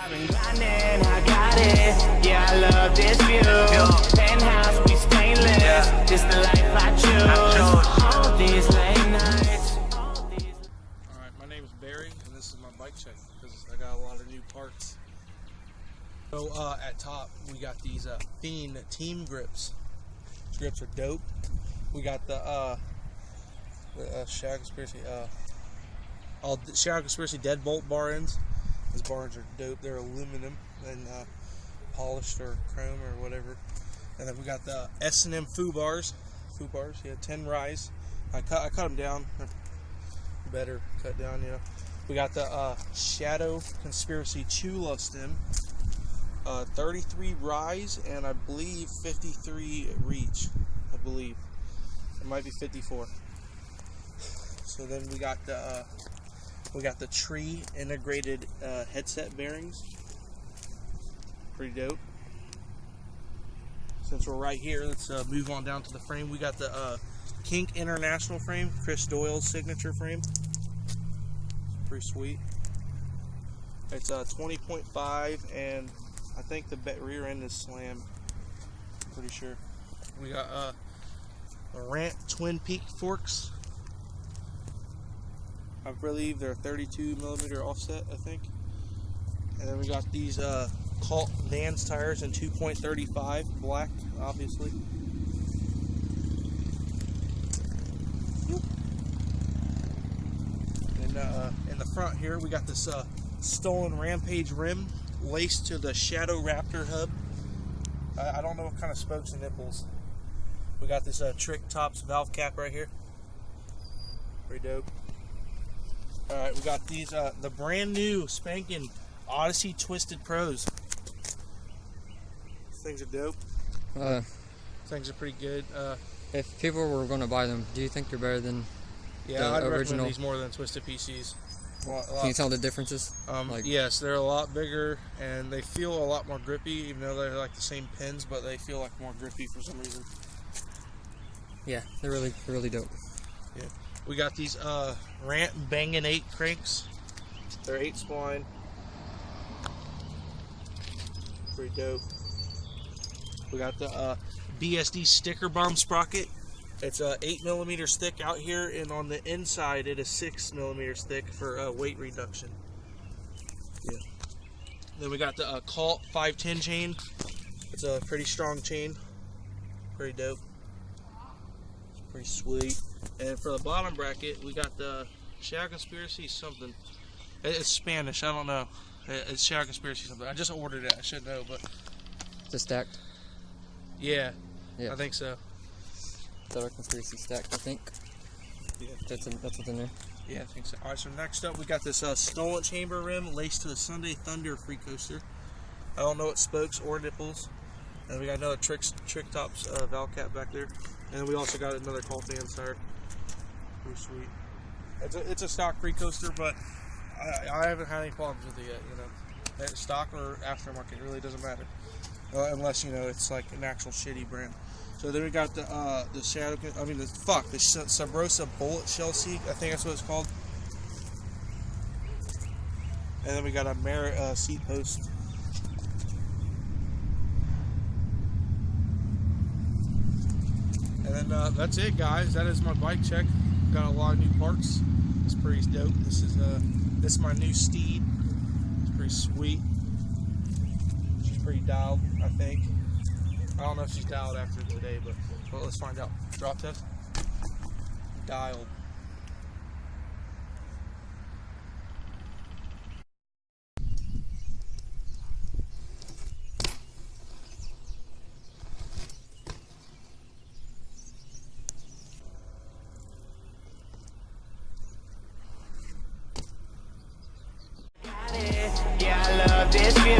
I've been grinding, I got it. Yeah, I love this view. Penthouse, we stainless. This the life I choose. All these late nights. Alright, my name is Barry, and this is my bike check because I got a lot of new parts. So at top, we got these Fiend team grips. These grips are dope. We got the Shadow Conspiracy, Shadow Conspiracy deadbolt bar ends. Those bar ends are dope. They're aluminum and polished or chrome or whatever. And then we got the S&M foo bars. Yeah, 10 rise. I cut them down. They're better cut down, you know. We got the Shadow Conspiracy Chula stem. 33 rise and I believe 53 reach. I believe it might be 54. So then we got the Tree integrated headset bearings. Pretty dope. Since we're right here, let's move on down to the frame. We got the Kink International frame, Chris Doyle's signature frame. Pretty sweet. It's 20.5 and I think the rear end is slammed. Pretty sure. We got Rant Twin Peak forks. I believe they're 32mm offset, I think. And then we got these Colt Vans tires in 2.35 black, obviously. And in the front here, we got this stolen Rampage rim laced to the Shadow Raptor hub. I don't know what kind of spokes and nipples. We got this Trick Tops valve cap right here. Pretty dope. Alright, we got these, the brand new spanking Odyssey Twisted Pros. These things are dope. Things are pretty good. If people were going to buy them, do you think they're better than yeah, I'd the original? recommend these more than Twisted PCs. Can you tell the differences? Yes, they're a lot bigger and they feel a lot more grippy, even though they're like the same pins, but they feel like more grippy for some reason. Yeah, they're really dope. Yeah. We got these Rant Bangin' 8 cranks. They're 8 spline. Pretty dope. We got the BSD sticker bomb sprocket. It's a 8mm stick out here, and on the inside it is 6mm stick for weight reduction. Yeah. Then we got the Colt 510 chain. It's a pretty strong chain. Pretty dope. It's pretty sweet. And for the bottom bracket, we got the Shadow Conspiracy something. It's Spanish. I don't know. It's Shadow Conspiracy something. I just ordered it. I should know, but Is it stacked? yeah, Yeah. I think so. Shadow Conspiracy stacked, I think. Yeah. That's what's in there. Yeah, I think so. Alright, so next up we got this stolen chamber rim laced to the Sunday Thunder free coaster. I don't know what spokes or nipples. And we got another Trick Tops valve cap back there. And we also got another Colt Vans tire. Pretty sweet. It's a stock free coaster, but I haven't had any problems with it yet, you know. Stock or aftermarket, it really doesn't matter. Unless, you know, it's like an actual shitty brand. So then we got the Shadow, the Sabrosa Bullet Shell Seat, I think that's what it's called. And then we got a Merit seat post. And then that's it, guys. That is my bike check. Got a lot of new parts. It's pretty dope. This is my new Steed. It's pretty sweet. She's pretty dialed, I think. I don't know if she's dialed after today, but well, let's find out. Drop test. Dialed. Yeah, I love this view.